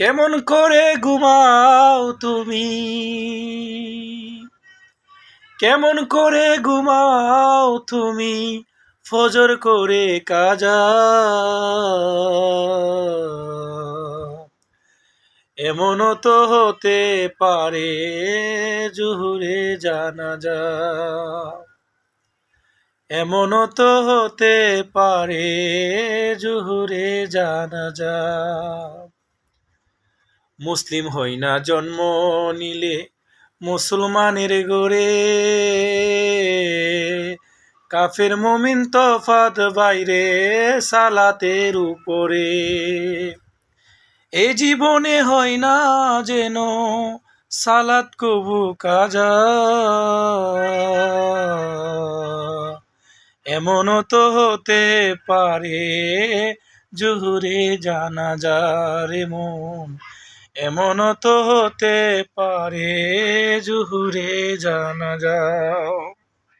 কেমন করে ঘুমাও তুমি, কেমন করে ঘুমাও তুমি, ফজর করে কাজা। এমনও তো হতে পারে জোহরে জানাজা, এমনও তো হতে পারে জোহরে জানাজা। মুসলিম হই না জন্ম নিলে মুসলমানের গড়ে, কাফের মুমিন তফাত বাইরে সালাতের উপরে। এই জীবনে হয় না যেন সালাত কবু কাজা, এমনও তো হতে পারে জোহরে জানাজা রে মন, এমনও তো হতে পারে জোহরে জানাজা।